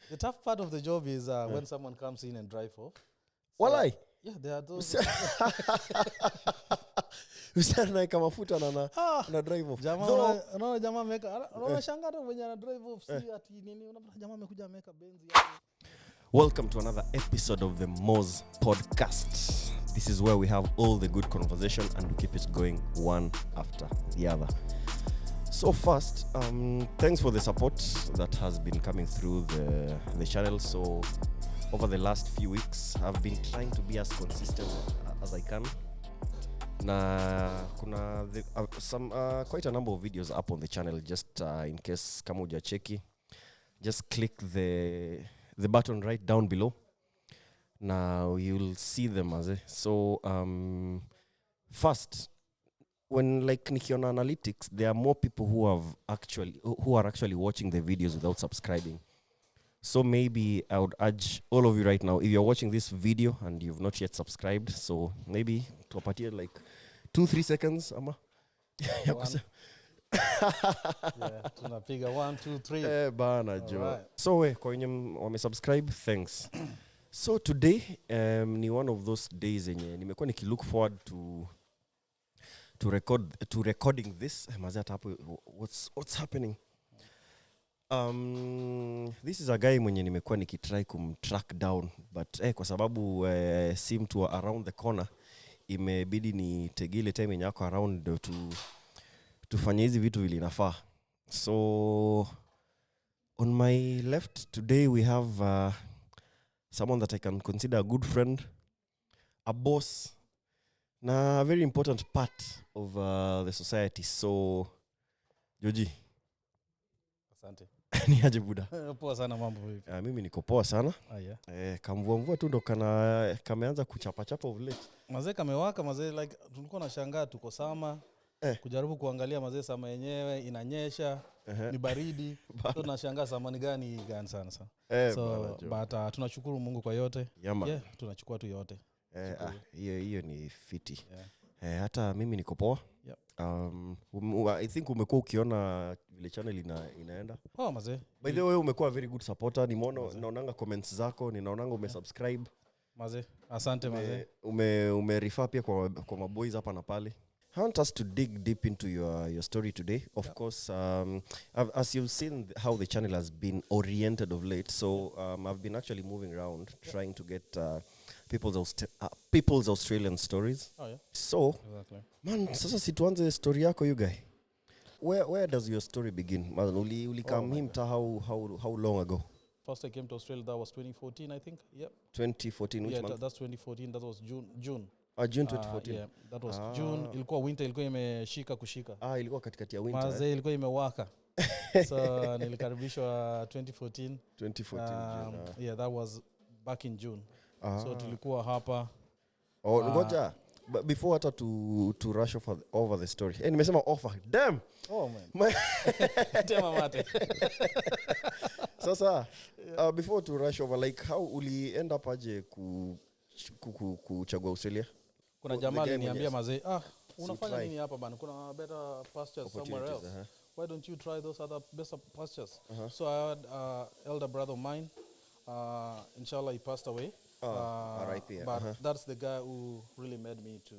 The tough part of the job is when someone comes in and drive off. Walai. Yeah, there are those. Usana kama mafuta na drive off. Unaona jamaa ameka. Unaona shanga tu mwenye ana drive off si ati nini. Unaona jamaa amekuja ameka benzi hapo. Welcome to another episode of the Mozz podcast. This is where we have all the good conversation and we keep it going one after the other. So first, thanks for the support that has been coming through the channel. So over the last few weeks, I've been trying to be as consistent as I can. Na kuna quite a number of videos up on the channel. Just in case kama hujacheki, just click the button right down below. Now you'll see them as so first, when like nikiona analytics, there are more people who are actually watching the videos without subscribing. So maybe I would urge all of you right now, if you're watching this video and you've not yet subscribed, so maybe tuwapatie like 2-3 seconds ama Yeah, tunapiga 1 2 3. Bana jo. So kwa wenye wamesubscribe, thanks. So today ni one of those days yenye nimekuwa nikilook forward to recording this. Mazata hapo, what's happening? This is a guy mwenye nimekuwa nikitry kumtrack down, but kwa sababu si mtu around the corner, imebidi ni tegile time yenye yako around tufanye hizi vitu vile inafaa. So on my left today we have someone that I can consider a good friend, a boss, na a very important part of the society. So Joji, asante. Ni aje buda? Poa sana mambo vipi? Mimi niko poa sana. Yeah. Kamvua tu ndo kameanza kuchapa of late. Mazee kamewaka mazee, like tulikuwa na shangaa tuko sama. Kujaribu kuangalia mazee sama yenyewe inanyesha, ni baridi. So tunashangaa sama ni gani sana. So but tunashukuru Mungu kwa yote. Yeah, tunachukua tu yote. Hiyo ni fiti. Hata mimi niko poa. I think umekuwa ukiona vile channel inaenda. Mazee. By the way, umekuwa very good supporter. Ninaonanga comments zako, ninaonanga umesubscribe. Mazee. Asante mazee. Umerefer pia kwa maboys hapa na pale. I want us to dig deep into your story today. Of course, as you've seen how the channel has been oriented of late, so I've been actually moving around trying to get people's Australian stories. So, exactly. Man, sasa situanze story yako you guy. Where does your story begin? Man, uli come him to how long ago? First I came to Australia, that was 2014 I think. Yep. 2014, which month? That's 2014, that was June. June 2014. Yeah, that was June. Ilikuwa winter, ilikuwa imeshika kushika. Ilikuwa katikati ya winter. Mazee ilikuwa imewaka. So nilikaribishwa 2014. 2014 June. Yeah, that was back in June. So tulikuwa hapa. Ngoja. But before hata to rush over the story. Nimesema offer. Damn. Man. Tema mate. Sasa before to rush over, like how uli end up aje kuchagua Australia? Kuna jamaa aliniambia mazee, unafanya nini hapa bana? Kuna better pastures somewhere else. Why don't you try those other better pastures? So I had elder brother of mine. Inshallah he passed away. RIP. But that's the guy who really made me to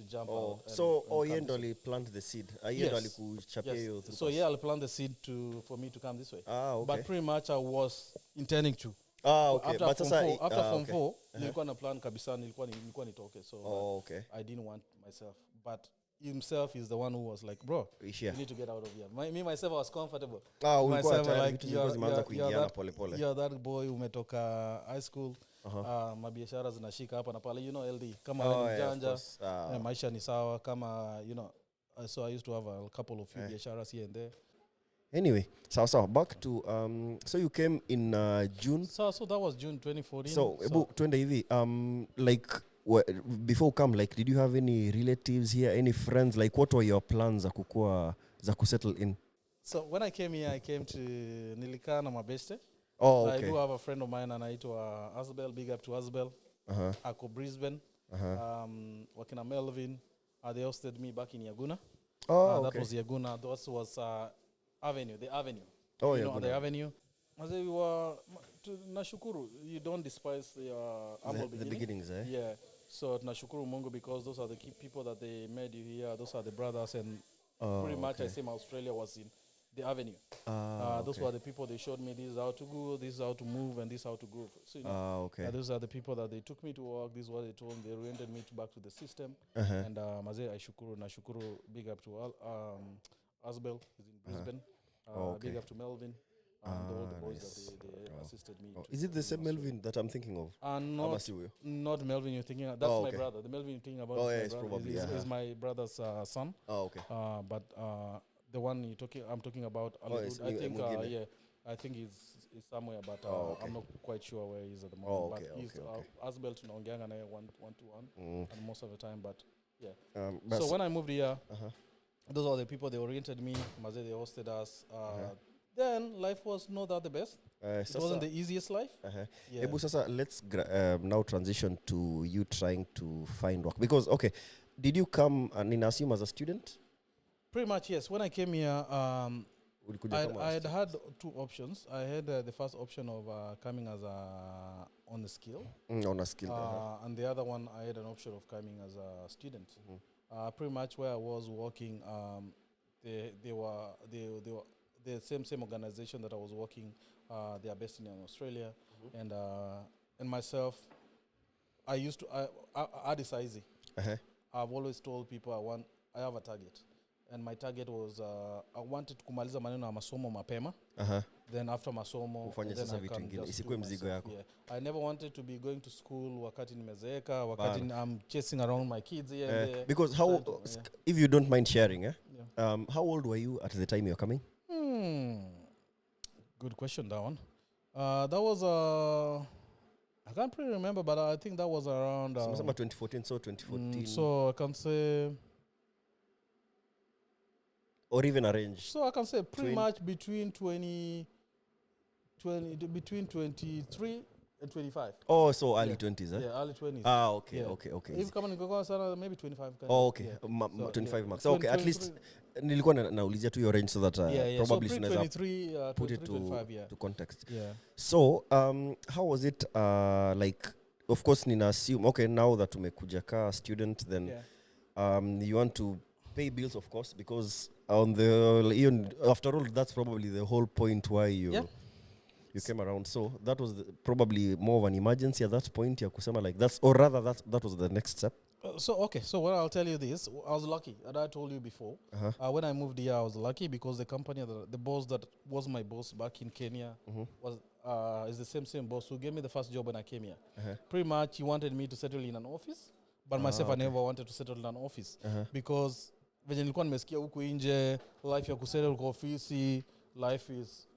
jump out. So Oyendoli plant the seed. Oyendoli kuchapia hiyo. So I'll plant the seed for me to come this way. Okay. But pretty much I was intending to. Okay. After form 4, nilikuwa na plan kabisa, nilikuwa nitoke. So okay. I didn't want myself. But himself is the one who was like, bro, you need to get out of here. Me myself I was comfortable. Myself like you're that boy umetoka high school. Mabiashara zinashika hapa na pale, you know, LD kama wewe mjanja, maisha ni sawa kama, you know. So I used to have a couple of few biasharas here and there. Anyway, so back to so you came in June. So that was June 2014. So twende hivi like before come, like did you have any relatives here, any friends, like what were your plans za kusettle in? So when I came here, I came to nilikaa na mabeste. Okay. I do have a friend of mine anaitwa Asbel, big up to Asbel. Ako Brisbane. Wakina Melvin, they hosted me back in Yaguna. That was Yaguna. That was the Avenue. You know, the Avenue. We were nashukuru. You don't despise the beginnings, eh? Yeah. So nashukuru Mungu because those are the key people that they made you here. Those are the brothers, and pretty much I say my Australia was in the avenue. Those were the people they showed me this is how to go, this is how to move, and this is how to grow. So those are the people that they took me to work. This is what they told me. They oriented me back to the system. And Mazee, nashukuru, big up to Asbel, he's in Brisbane. Big up to Melvin. And all the boys that they assisted me. Is it the same Melvin that I'm thinking of? Not Melvin you're thinking of. That's my brother. The Melvin you're thinking about is probably is my brother's son. But the one I'm talking about, I think he's somewhere, but I'm not quite sure where he is at the moment. But he's Asbel tunaongeanga naye one-to-one and most of the time. But so when I moved here, those are the people they oriented me. Mazee, they hosted us. Then life was not that the best. It wasn't the easiest life. Ebu sasa, let's now transition to you trying to find work. Because, did you come and assume as a student? Pretty much, yes. When I came here, I had two options. I had the first option of coming as on a skill. On a skill. And the other one, I had an option of coming as a student. Pretty much where I was working, they were the same organization that I was working. They are based in Australia, and myself, I had this easy. I've always told people I have a target, and my target was I wanted to kumaliza maneno ya masomo mapema. Then after masomo, I never wanted to be going to school wakati nimezeeka, wakati I'm chasing around my kids here and there. Because if you don't mind sharing, how old were you at the time you're coming? Good question, that one. That was I can't really remember, but I think that was around 2014. So 2014. So I can say, or even a range. So I can say pretty much between 23 and 25. Oh, so early 20s, eh? Yeah, early 20s. Okay. If coming to maybe 25. 25 marks. Okay, at least nilikuwa naulizia tu your range so that probably so 23 put it 25, to context. Yeah. So, how was it like? Of course, nina assume now that umekuja ka student, then you want to pay bills, of course, because after all, that's probably the whole point why you came around. So that was probably more of an emergency at that point. Ya kusema like that was the next step. So what I'll tell you this, I was lucky, and I told you before. When I moved here, I was lucky because the company, the boss that was my boss back in Kenya is the same boss who gave me the first job when I came here. Pretty much, he wanted me to settle in an office, but myself, I never wanted to settle in an office because venye nilikuwa nimesikia huku nje, life ya kusettle kwa ofisi, life is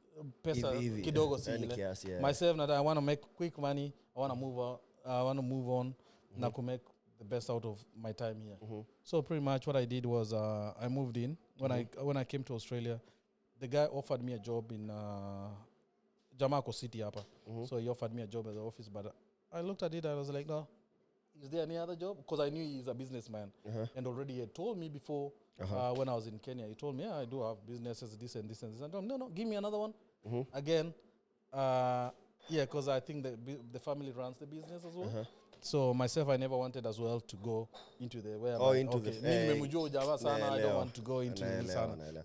pesa kidogo si ile. Myself, I want to make quick money. I want to move on. Na to make the best out of my time here. So pretty much what I did was I moved in. When I came to Australia, the guy offered me a job in Jamaica City hapa. So he offered me a job at the office, but I looked at it and I was like, no, is there any other job? Because I knew he's a businessman. And already he had told me before when I was in Kenya, he told me, I do have businesses, this and this and this. I told him, no, give me another one. Again, because I think the family runs the business as well. So myself, I never wanted as well to go into the where. I don't want to go into this.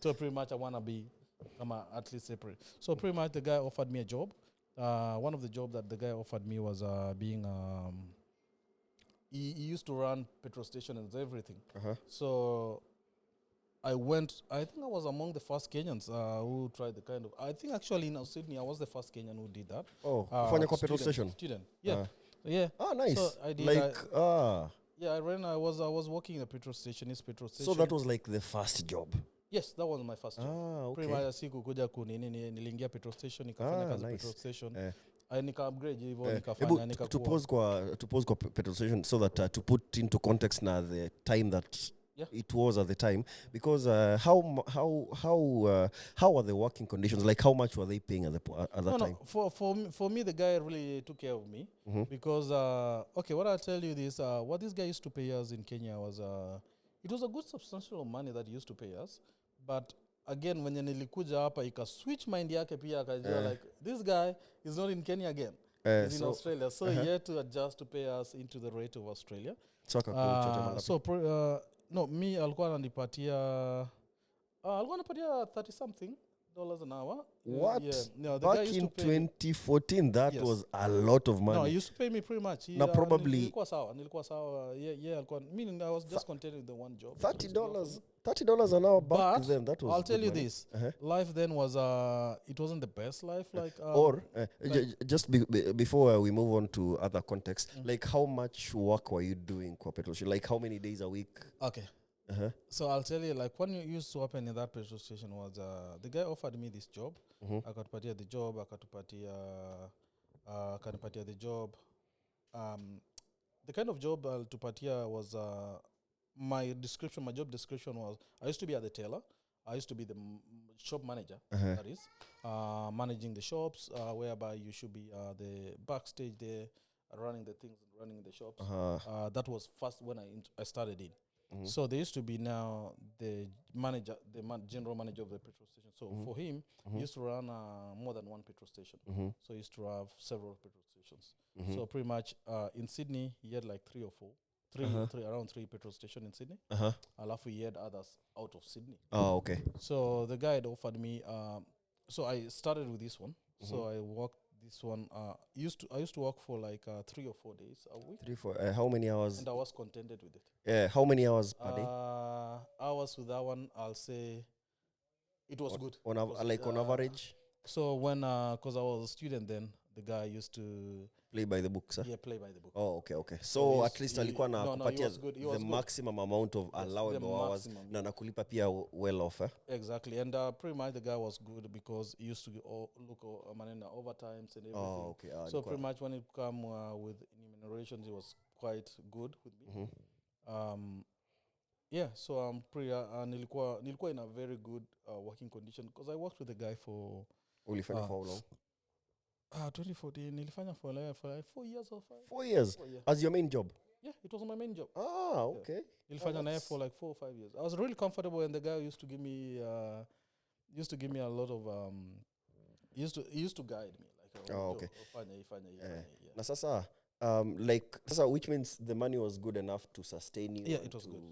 So pretty much I want to be at least separate. So pretty much the guy offered me a job. One of the jobs that the guy offered me was being he used to run petrol station and everything. So I went, I think I was among the first Kenyans who tried the kind of, I think actually in Sydney, I was the first Kenyan who did that. For petrol station? Student, yeah. Ah, nice. So I did I was working in a petrol station, So that was like the first job? Yes, that was my first job. Okay. Pretty much siku kuja niliingia petrol station, nikafanya kazi petrol station. Nika-upgrade hivyo, nikafanya, to pause kwa petrol station so that to put into context now the time that it was at the time, because how are the working conditions, like how much were they paying at that time? For me the guy really took care of me because what I'll tell you this, what this guy used to pay us in Kenya was it was a good substantial money that he used to pay us, but again when nilikuja hapa ika switch mind yake pia akajua like this guy is not in Kenya again. He's in Australia, so he had to adjust to pay us into the rate of Australia. No, me alikuwa ananipatia $30 something an hour. What? Yeah. No, the back guy used in to pay 2014 that was a lot of money. No, he used to pay me pretty much. Probably nilikuwa sawa. Yeah, alikuwa, meaning I was just content with the one job. $30 an hour back but then, that was I'll tell you money. this. Life then was it wasn't the best life like just before we move on to other contexts, like how much work were you doing kwa petrol station? Like how many days a week? Okay. So I'll tell you, like, what used to happen in that petrol station was the guy offered me this job. Akatupatia the job, akanipatia the job. The kind of job alitupatia was my job description was, I used to be at the teller. I used to be the shop manager, that is, managing the shops, whereby you should be the backstage there, running the things, running the shops. That was first when I started in. So there used to be now the manager, general manager of the petrol station. So for him, he used to run more than one petrol station. So he used to have several petrol stations. So pretty much in Sydney, he had like around three petrol stations in Sydney. Alafu he had others out of Sydney. Oh, okay. So the guy had offered me, so I started with this one. So I worked this one. I used to work for like 3 or 4 days a week. 3, 4. How many hours? And I was contented with it. Yeah. How many hours per day? Hours with that one, I'll say it was good. On average? So when, because I was a student then, the guy used to play by the book, sir? Yeah, play by the book. Oh, okay. So at least alikuwa na kupatia the maximum amount of allowable hours na nakulipa pia well off. Exactly. And pretty much the guy was good because he used to look manena overtimes and everything. Oh, okay. So pretty much when it come with remunerations, he was quite good with me. Yeah, so I'm pretty nilikuwa in a very good working condition because I worked with the guy for ulifanya for how long? 2014 nilifanya for like 4 years or 5. 4 years? As your main job? Yeah, it was my main job. Okay. Nilifanya naye for like 4 or 5 years. I was really comfortable, and the guy used to give me a lot of he used to guide me like okay. Fanya. Na sasa which means the money was good enough to sustain you. Yeah, it was good.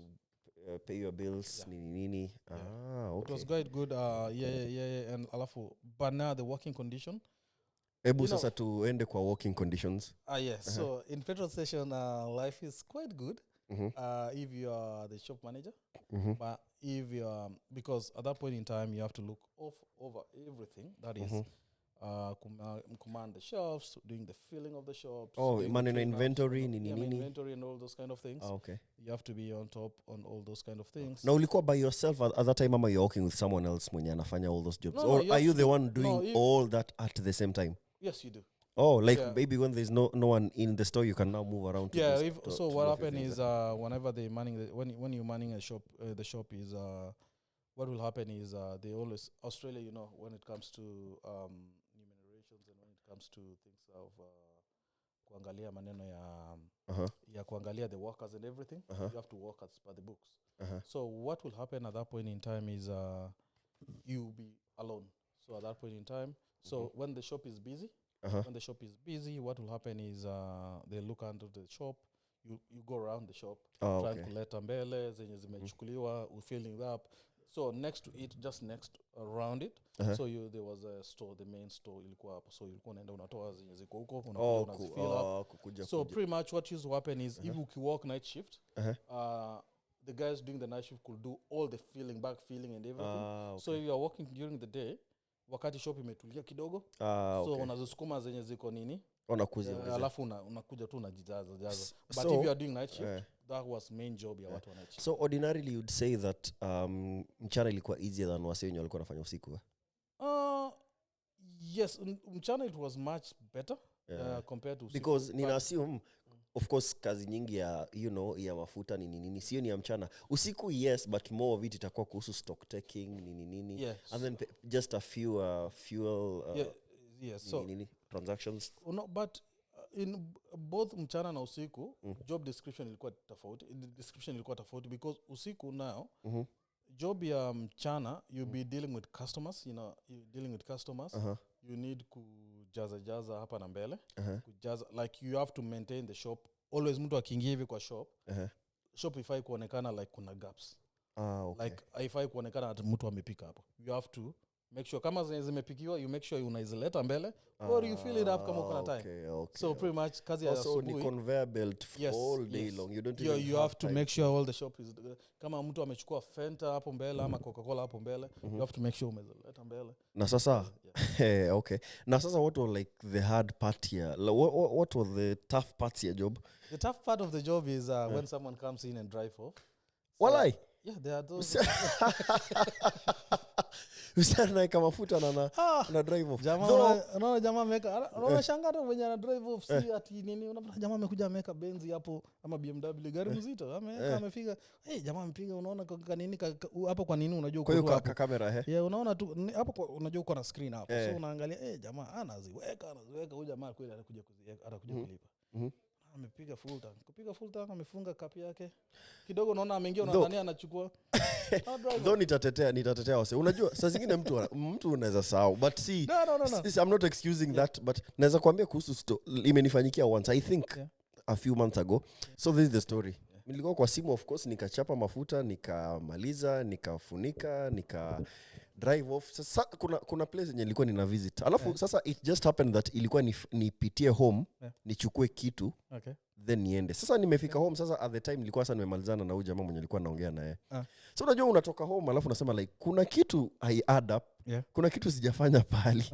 Pay your bills, nini. Okay. It was quite good. Yeah. And alafu, but now the working condition. Ebu sasa tuende kwa working conditions. Yes. So in petrol station, life is quite good. If you are the shop manager, but if you are, because at that point in time you have to look over everything. That is, command the shelves, doing the filling of the shops. Oh, inventory, inventory and all those kind of things. Okay. You have to be on top on all those kind of things. Now, ulikuwa by yourself at that time, ama you're working with someone else mwenye anafanya all those jobs? Or are you the one doing all that at the same time? Yes, you do. Oh, maybe when there's no one in the store, you can now move around. So what happens is whenever they're manning when you're manning a shop, the shop is what will happen is they always Australia, when it comes to remunerations and when it comes to things of kuangalia maneno ya kuangalia the workers and everything, you have to work as per the books. So what will happen at that point in time is you'll be alone. So at that point in time, so when the shop is busy, what will happen is they look under the shop. You go around the shop, trying to let mbele zenye zimechukuliwa, filling up. So next to it, just next around it, so there was a store, the main store ilikuwa hapo. So ilikuwa unaenda unatoa zenye ziko huko, unazifill up. So pretty much what used to happen is if you walk night shift, the guys doing the night shift could do all the filling, back filling and everything. So if you are working during the day, wakati shop imetulia kidogo, so unazisukuma zenye ziko nini, alafu unakuja tu unajijaza. But if you are doing night shift, that was main job ya watu wa night shift. So ordinarily you'd say that mchana ilikuwa easier than wase wenye walikuwa wanafanya usiku? Yes, mchana it was much better compared to usiku. Because nina assume of course kazi nyingi ya ya mafuta nini sio ni ya mchana. Usiku yes, but more of it itakuwa kuhusu stock taking nini. Yes. And then just a few fuel so transactions. No, but in both mchana na usiku job description ilikuwa tofauti. The description ilikuwa tofauti because usiku now job ya mchana you'll be dealing with customers, you know, you dealing with customers. You need kujaza hapa na mbele. Kujaza, like you have to maintain the shop. Always mtu akiingia hivi kwa shop. Shop ifai kuonekana like kuna gaps. Okay. Like ifai kuonekana ati mtu amepika hapo. You have to make sure kama zimepikiwa, you make sure unaizileta mbele or you fill it up kama uko na time. Okay. So pretty much kazi ya asubuhi. So ni conveyor belt all day long. You don't even you have to make sure all the shop is kama mtu amechukua Fanta hapo mbele ama Coca-Cola hapo mbele, you have to make sure umezileta mbele. Na sasa okay. Na sasa what was like the hard part here? What was the tough parts your job? The tough part of the job is when someone comes in and drive off. Walai. Yeah, there are those. Usana kama mafuta na drive off. Unaona jamaa ameka. Unaona shangaa tu mwenye ana drive off si ati nini. Unaona jamaa amekuja ameka Benz hapo ama BMW gari mzito. Amefika. Jamaa amepiga unaona kwa nini hapo kwa nini unajua uko kwa kamera Yeah, unaona tu hapo unajua uko na screen hapo. So unaangalia jamaa anaziweka huyu jamaa kweli atakuja kulipa. Amepiga full tank. Kupiga full tank amefunga kapi yake. Kidogo unaona ameingia unadhani anachukua. Though nitatetea wase. Unajua saa zingine mtu unaweza sahau but see no. I'm not excusing that but naweza kuambia kuhusu imenifanyikia once I think a few months ago. So this is the story. Nilikuwa kwa simu of course nikachapa mafuta nikamaliza nikafunika drive off. Sasa kuna place yenye nilikuwa nina visit. Alafu sasa it just happened that ilikuwa nipitie home nichukue kitu then niende. Sasa nimefika home sasa at the time nilikuwa sasa nimemalizana na huyu jamaa mwenye nilikuwa naongea naye. So unajua unatoka home alafu unasema like kuna kitu I add up. Kuna kitu sijafanya pale.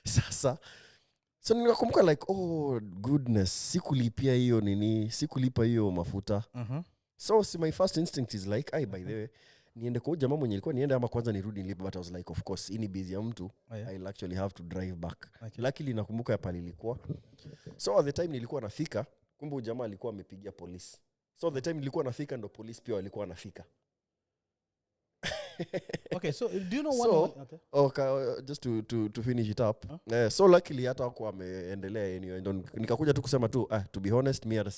Sasa so nikakumbuka like oh goodness sikulipa hiyo mafuta. So my first instinct is like by the way niende kwa jamaa mwenye nilikuwa niende ama kwanza nirudi nilipe, but I was like of course ini busy ya mtu I'll actually have to drive back. Luckily nakumbuka ya pale ilikuwa. So at the time nilikuwa nafika kumbe jamaa alikuwa amepigia polisi. So the time nilikuwa nafika ndo polisi pia walikuwa nafika. Okay, so do you know okay, just to finish it up. So luckily hata wako ameendelea anyway. Nikakuja tu kusema tu to be honest me hata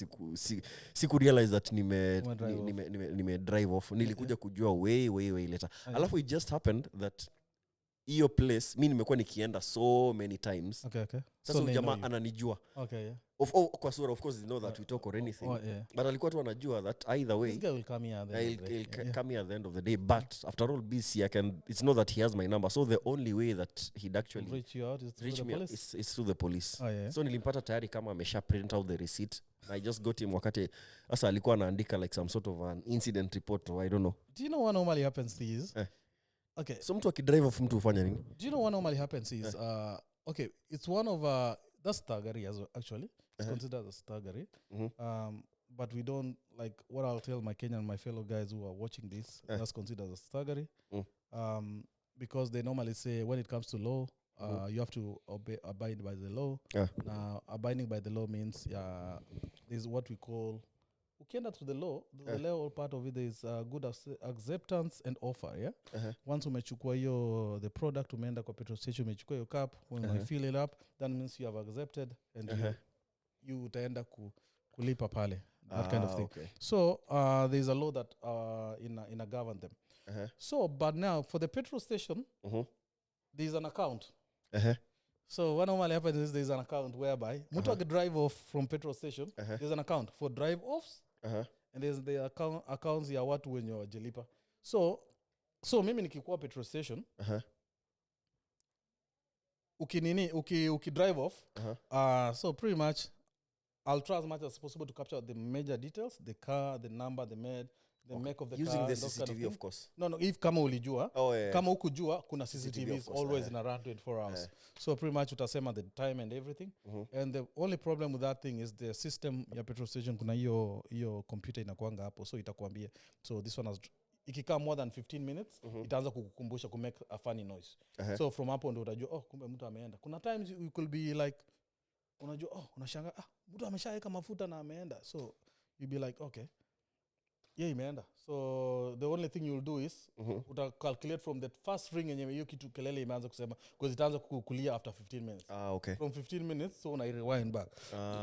siku realize that nime drive off. Nilikuja kujua way later. Alafu it just happened that hiyo place mimi nimekuwa nikienda so many times. Okay. Sasa so jamaa ananijua. Okay, yeah. Kwa sure of course they know that we talk or anything. But alikuwa tu anajua that either way this guy will come here come here at the end of the day, but after all busy it's not that he has my number, so the only way that he'd actually reach you out is through the police. So nilimpata tayari kama amesha print out the receipt. I just got him wakati sasa alikuwa anaandika like some sort of an incident report or I don't know. Do you know what normally happens is okay, so mtu akidrive off mtu ufanya nini? Do you know what normally happens is okay, it's one of that's thuggery as well, actually. It's considered as thuggery. But we don't like what I'll tell my Kenyan, my fellow guys who are watching this. That's considered as thuggery. Because they normally say when it comes to law, you have to abide by the law. Now, abiding by the law means there's what we call ukienda to the law, the law part of it is good acceptance and offer, yeah? Once umechukua hiyo the product umeenda kwa petrol station umechukua hiyo cup, when you fill it up, that means you have accepted and you utaenda kulipa pale, that kind of thing. Okay. So there's a law that in a govern them. So but now for the petrol station there's an account. So what normally happens is there's an account whereby mtu drive off from petrol station, there's an account for drive offs and there's the accounts ya watu wenye wajelipa. So mimi nikikuwa petrol station uki drive off so pretty much I'll try as much as possible to capture the major details, the car, the number, the make of the using car. Using the CCTV kind of course. No, if kama ulijua. Kama ukujua, kuna CCTV is always in around 24 hours. So pretty much utasema the time and everything. And the only problem with that thing is the system ya petrol station kuna hiyo computer inakuanga hapo, so itakuambia. So this one has ikikaa more than 15 minutes, itaanza kukukumbusha ku make a funny noise. So from hapo ndo utajua kumbe mtu ameenda. Kuna times you could be like unajua unashanga mtu ameshaweka mafuta na ameenda. So you'll be like okay. Yeah, imeenda. So the only thing you'll do is uta calculate from the first ring yenye hiyo kitu kelele imeanza kusema because itaanza kukulia after 15 minutes. Okay. From 15 minutes so una rewind back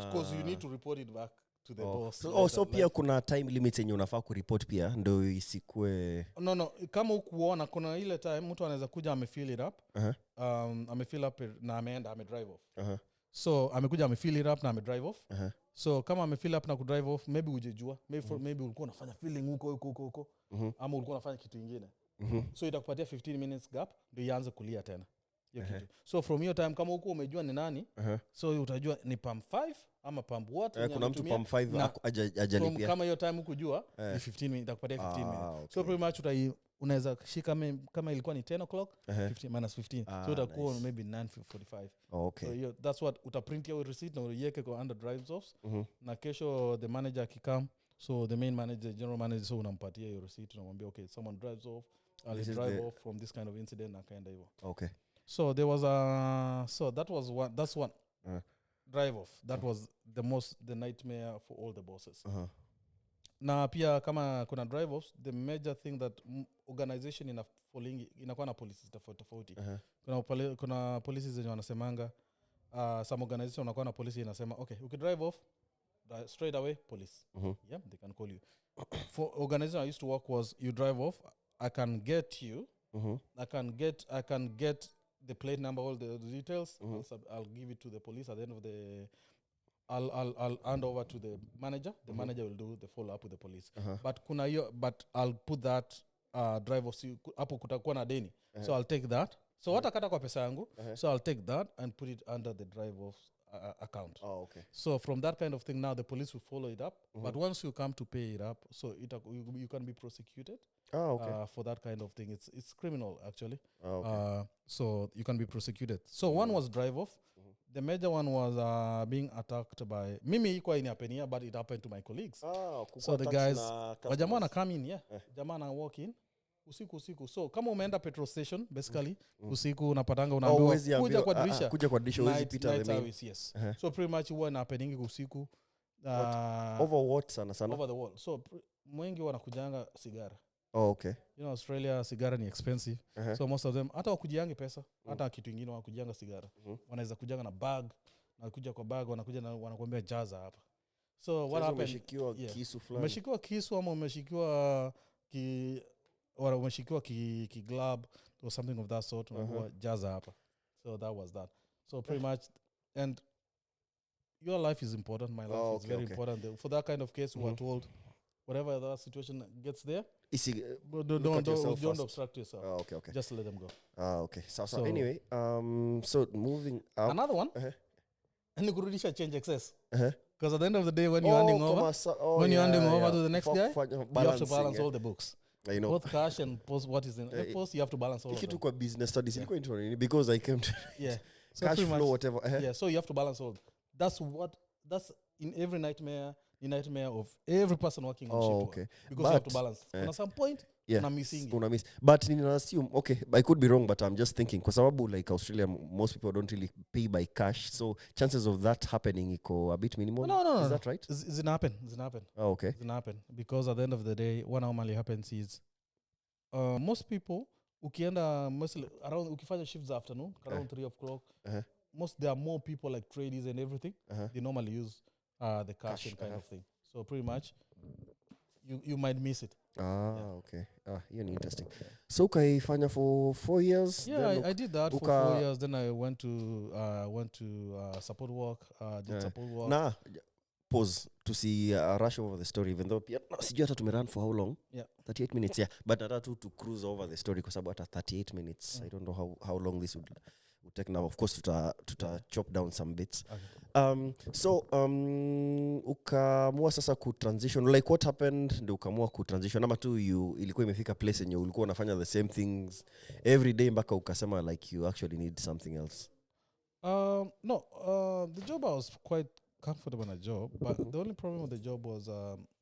because you need to report it back to the boss. So pia kuna time limit yenye unafaa kureport pia ndio isikue. No, kama ukuona kuna ile time mtu anaweza kuja amefill it up. Amefill up na ameenda drive off. So amekuja amefill it up na drive off. So kama amefill up na drive off, maybe ujejua, maybe ulikuwa unafanya filling huko ama ulikuwa unafanya kitu kingine. So itakupatia 15 minutes gap ndio ianze kulia tena. So from your time kama huko umejua ni nani, so utajua ni pump 5 ama pump what. Kuna mtu pump 5 ajalipia. Kama hiyo time ukujua ni 15 minutes, itakupatia 15 minutes. Okay. So pretty much unaweza shika kama ilikuwa ni 10 o'clock, 15 minus 15. So utakuwa maybe 9:45. Okay. So that's what utaprint your receipt na uiweke kwa under drives off. Na kesho the manager akikam, so the main manager, general manager, so unampatia your receipt, unamwambia okay, someone drives off, I'll drive off from this kind of incident na kaenda hivyo. Okay. So there was that's one drive off. That was the nightmare for all the bosses. Na pia kama kuna drive offs, the major thing that organization inakuwa na policies tofauti. Kuna policies zenye wanasemanga some organization wanakuwa na policy inasema okay, you can drive off straight away police. Yeah, they can call you. For organization I used to work was you drive off, I can get you. I can get the plate number, all the details. I'll give it to the police at the end of the I'll hand over to the manager. The manager will do the follow up with the police. But I'll put that drive off hapo kutakuwa na deni. So I'll take that. So watakata kwa pesa yangu. So I'll take that and put it under the drive off account. Okay. So from that kind of thing now the police will follow it up. But once you come to pay it up, so you can be prosecuted. Okay. For that kind of thing. It's criminal actually. Okay. So you can be prosecuted. So one was drive off. The major one was being attacked by mimi iko inapenia, but it happened to my colleagues. So the guys wajamaa na come in, jamaa na walk in usiku. So kama umeenda petrol station basically usiku unapatanga unaambiwa kuja kwa dirisha huwezi pita the main. Yes. So pretty much huwa na happening usiku over what sana over the wall. So wengi wanakujanga sigara. Okay. You know Australia sigara ni expensive. So most of them hata wakujiangi pesa, hata kitu kingine wakujanga sigara. Wanaweza kujanga na bag, na kuja kwa bag wanakuja na wanakuambia jaza hapa. So what happened? Umeshikiwa kisu fulani. Umeshikiwa kisu ama umeshikiwa ki glove or something of that sort, unakuwa jaza hapa. So that was that. So pretty much, and your life is important, my life is very important. For that kind of case, we were told whatever the situation gets there, don't obstruct yourself. Okay. Just let them go. Okay. So anyway, so moving up. Another one. And kurudisha change excess. Because at the end of the day, when you're handing over, handing over to the next guy, you have to balance all the books. I know. Both cash and post what is in post, you have to balance all of them. Kitu kwa business studies ilikuwa into because I came to so cash flow whatever. So you have to balance all. That's in every nightmare of every person working on ship. Okay. Because you have to balance. On some point, una missing. But nina assume, okay, I could be wrong, but I'm just thinking kwa sababu like Australia, most people don't really pay by cash, so chances of that happening iko a bit minimal. No. Is that right? It's gonna happen. Okay. It's gonna happen because at the end of the day, what normally happens is most people ukienda mostly around ukifanya shifts afternoon around 3 o'clock, there are more people like traders and everything. They normally use the cash and kind of thing. So pretty much you might miss it. Okay. You're interesting. So ukaifanya for 4 years? Yeah, I did that for 4 years. Then I went to support work. Did support work. Nah, pause to see rush over the story, even though sijui hata tumerun for how long? 38 minutes, but nataka to cruise over the story kwa sababu hata 38 minutes. I don't know how long this would take now. Of course tuta chop down some bits. Okay. So ukamua sasa ku transition, like what happened ndio ukamua ku transition ama tu ilikuwa imefika place yenye ulikuwa unafanya the same things every day mpaka ukasema like you actually need something else? No, the job I was quite comfortable in a job, but the only problem with the job was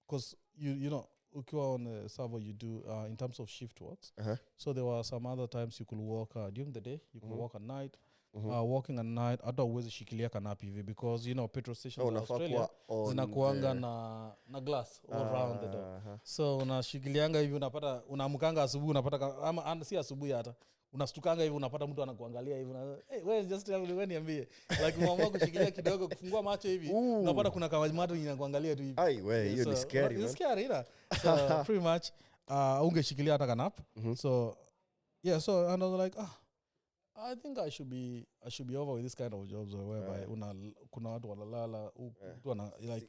because you know ukiwa on the server you do in terms of shift works. So there were some other times you could work during the day, you could work at night. Working at night hata uwezi shikilia kanapi hivi because you know petrol stations in Australia zinakuanga na glass all around the door. So unashikilianga hivi unapata unaamkanga asubuhi unapata ama si asubuhi hata unastukanga hivi unapata mtu anakuangalia hivi na wewe just wewe niambie like umeamua kushikilia kidogo kufungua macho hivi unapata kuna kama mtu inakuangalia tu hivi ai wewe hiyo ni scary it's scary so pretty much ungeshikilia hata kanap so yeah so and I was like I think I should be over with this kind of jobs whereby kuna watu walalala mtu ana like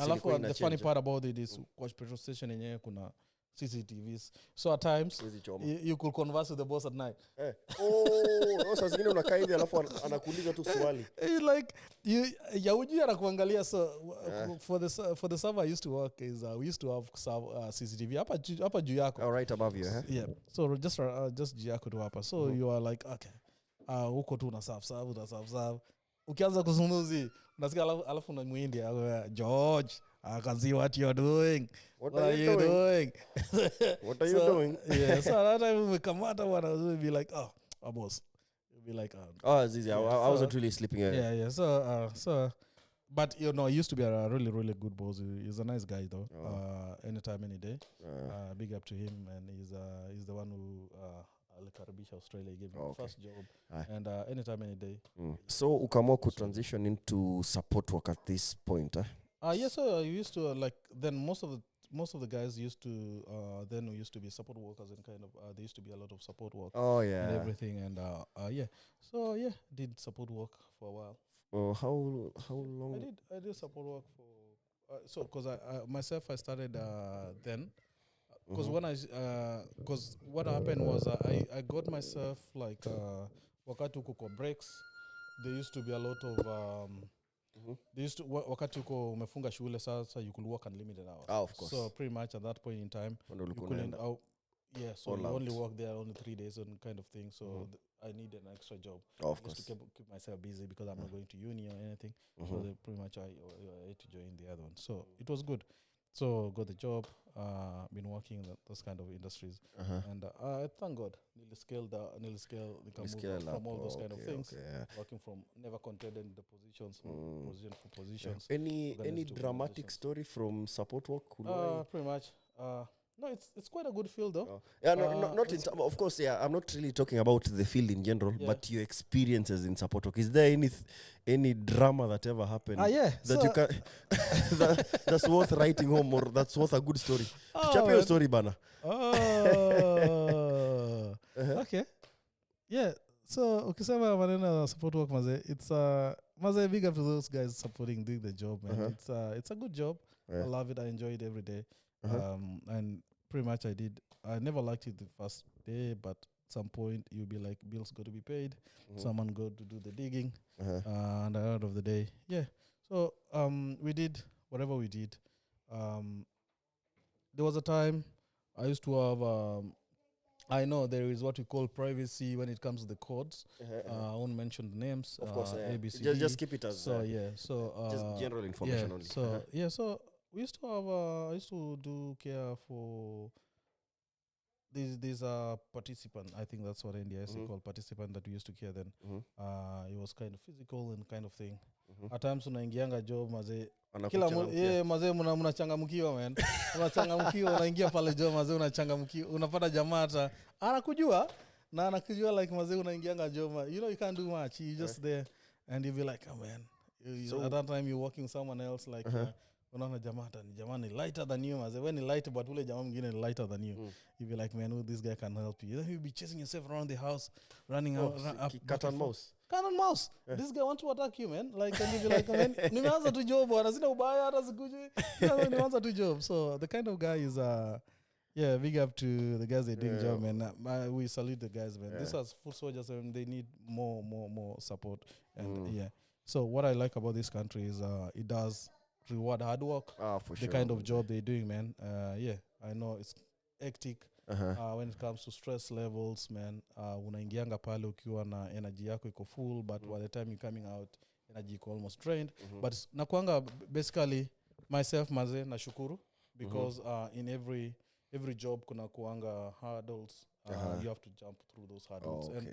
alafu the funny part about it is watch petrol station yenyewe kuna CCTVs. So at times you could converse with the boss at night. Sasa zingine unakaa hivi alafu anakuuliza tu swali. Like ujui anakuangalia so for the server I used to work is we used to have CCTV hapa juu yako. Right above you, Yeah. So just juu yako tu hapa. So you are like okay. Huko tu una serve. Ukianza kuzungumzi unasikia alafu na muindi George I can see what you're doing. What are you doing? What are you doing? Yeah, so that time we come out and we'll be like, boss. You'll be like, Zizi, I wasn't really sleeping. Yeah. So, but he used to be a really, really good boss. He's a nice guy though. Anytime, any day. Big up to him, and he's the one who alikaribisha Australia, gave him the first job, and anytime, any day. So, ukamua ku transition into support work at this point, Yes, so I used to like then most of the guys used to then we used to be support workers and kind of there used to be a lot of support work and everything and so did support work for a while. How long? I did support work for so because I started then because when because what happened was I got myself like wakati uko breaks there used to be a lot of they used to wakati uko umefunga shule sasa you could work unlimited hours. Of course. So pretty much at that point in time you couldn't so you only work there only 3 days and kind of thing. So I needed an extra job just to keep myself busy because I'm not going to uni or anything. So pretty much I had to join the other one. So it was good. So got the job, been working in those kind of industries, and I thank God nearly scaled from all those kind of things. Working from never contended the positions, positions. Any dramatic story from support work? Pretty much. No, it's quite a good field though. Not in of course. I'm not really talking about the field in general, but your experiences in support work. Is there any drama that ever happened? That you can that's worth writing home or that's worth a good story. Tuchape your story bana. Okay. Yeah. So ukisema maneno support work maze, it's maze big up to those guys supporting doing the job, man. It's a good job. I love it. I enjoy it every day. And pretty much I never liked it the first day, but at some point you'll be like, bills got to be paid, someone got to do the digging, and at the end of the day, so we did whatever we did. There was a time I used to have I know there is what we call privacy when it comes to the codes. I won't mention the names. Of course, ABCD. Just keep it as just general information only. So we used to have I used to do care for these participant. I think that's what NDIS called participant that we used to care then. It was kind of physical and kind of thing. At times unaingianga job maze kila maze mnachangamkiwa man. Unachangamkiwa unaingia pale job maze unachangamkiwa unapata jamaa hata anakujua na anakujua like maze unaingianga job you can't do much, you just there and you be like oh man so at that time you're working with someone else like unaona jamaa ni lighter than you maze when ni light but ule jamaa mwingine ni lighter than you you be like man this guy can help you, then you be chasing yourself around the house running up cat and mouse. This guy wants to attack you man like and you be like man nimeanza tu job bwana sina ubaya hata sikuje nimeanza tu job. So the kind of guy is big up to the guys that doing job man. We salute the guys man. These are foot soldiers and they need more support and so what I like about this country is it does reward hard work. For the kind of job they're doing man. I know it's hectic when it comes to stress levels man. Unaingianga pale ukiwa na energy yako iko full but by the time you're coming out energy iko almost drained. But nakuanga basically myself maze nashukuru because in every job kuna kuanga hurdles. You have to jump through those hurdles and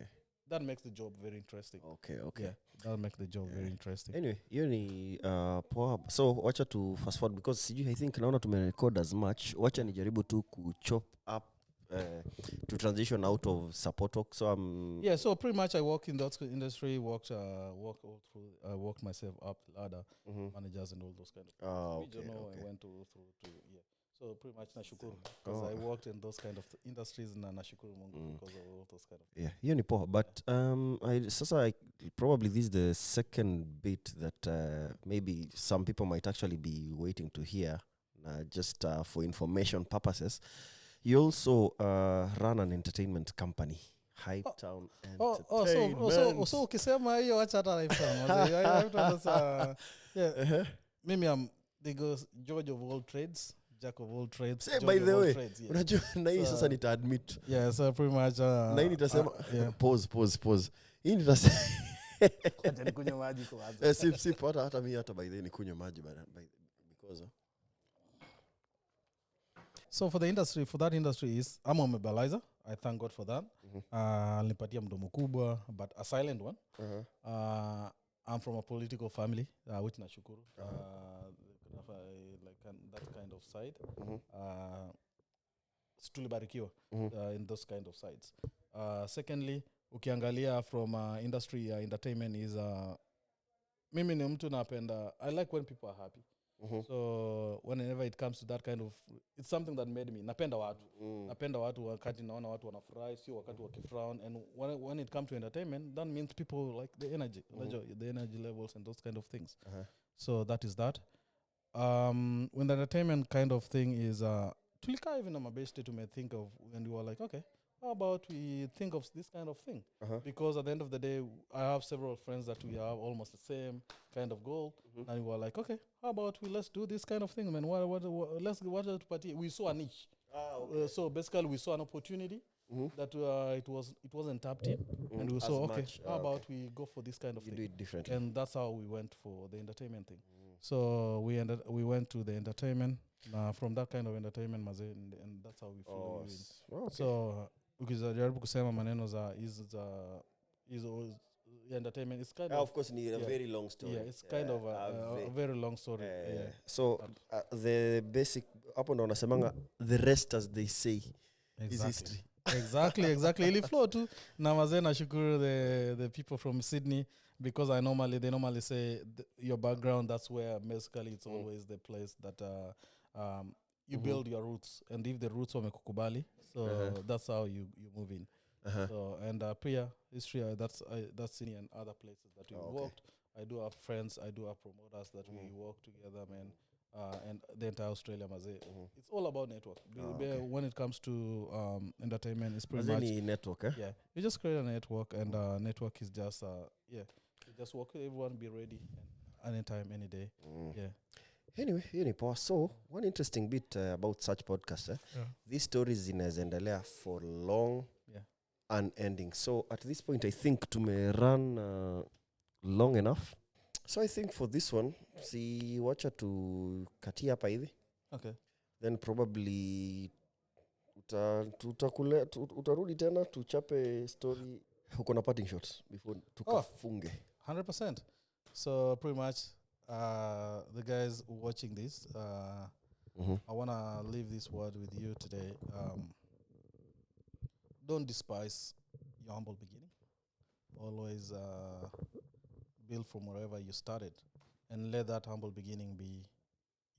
that makes the job very interesting. Okay. Yeah, that'll make the job very interesting. Anyway, hiyo ni poa. So wacha to fast forward because I think naona tumerecord as much. Wacha nijaribu tu ku chop up to transition out of support work. So so pretty much I work in that industry, worked all through, worked myself up the ladder, managers and all those kind of things. I went through so pretty much nashukuru because I worked in those kind of industries na nashukuru Mungu because of all those kind of things. Hiyo ni poa, but probably this is the second bit that maybe some people might actually be waiting to hear, just for information purposes. You also run an entertainment company, Hype Town Entertainment. So ukisema hiyo acha hata Hype Town. Mimi am the George of all trades. Jack of all trades. Say, by the way, unajua na hii sasa nita admit. Yeah, so pretty much na hii nitasema pause. Hii nitasema acha nikunywe maji kwanza. Sip hata mimi hata by the way nikunywe maji because so for that industry is I'm a mobilizer. I thank God for that. Nilipatia mdomo kubwa but a silent one. I'm from a political family which nashukuru. That kind of side tulibarikiwa in those kind of sides. Secondly, ukiangalia from industry entertainment is mimi ni mtu napenda, I like when people are happy. So whenever it comes to that kind of, it's something that made me napenda watu wakati naona watu wanafurahi, sio wakati wakifrown. And when it comes to entertainment, that means people like the energy, the energy levels and those kind of things. So that is that. When the entertainment kind of thing is tulika even on my best to may think of, and we were like, okay, how about we think of this kind of thing? Because at the end of the day, I have several friends that we have almost the same kind of goal, and we were like, okay, how about let's do this kind of thing, man? Let's watch it party. We saw a niche, so basically we saw an opportunity that it wasn't tapped in, and we saw how about we go for this kind of thing? Do it differently, and that's how we went for the entertainment thing. So we went to the entertainment from that kind of entertainment and that's how we flew in. So ukijaribu kusema maneno za is entertainment, it's kind of course need a very long story. Yeah, it's kind of a very long story. So the basic hapo ndo nasemanga the rest as they say is history. Exactly. Ili flow tu na mazee nashukuru the people from Sydney, because they normally say your background, that's where basically it's always the place that you build your roots, and if the roots wamekukubali, so that's how you move in. So and prior history, that's in and other places that we worked. I do have friends, I do have promoters that we work together, man. And the entire Australia mazee. It's all about network. When it comes to entertainment, it's pretty much any network. Yeah, you just create a network, and network is just you just work with everyone, be ready anytime, any day. Anyway, so one interesting bit about such podcasts, these stories zinaendelea for long, unending. So at this point, I think to may run long enough. So I think for this one, si wacha tu katia hapa hivi. Okay. Then probably utarudi tena tuchape story. Uko na parting shots before tukafunge. 100%. So pretty much the guys watching this, I want to leave this word with you today. Don't despise your humble beginning. Always build from wherever you started, and let that humble beginning be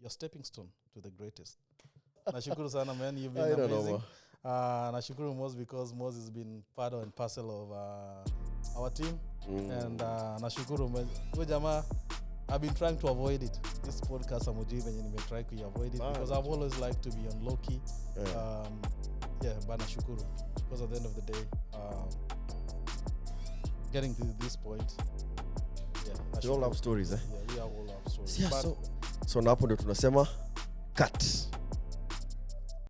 your stepping stone to the greatest. Nashukuru sana, man. You've been amazing. Nashukuru Mozz, because Mozz has been part and parcel of our team. And nashukuru Jama. I've been trying to avoid it. This podcast, I'm trying to avoid it because I've always liked to be on low key. But nashukuru, because at the end of the day, getting to this point. We all have stories, Yeah, we all have stories. So napo ndo tunasema cut.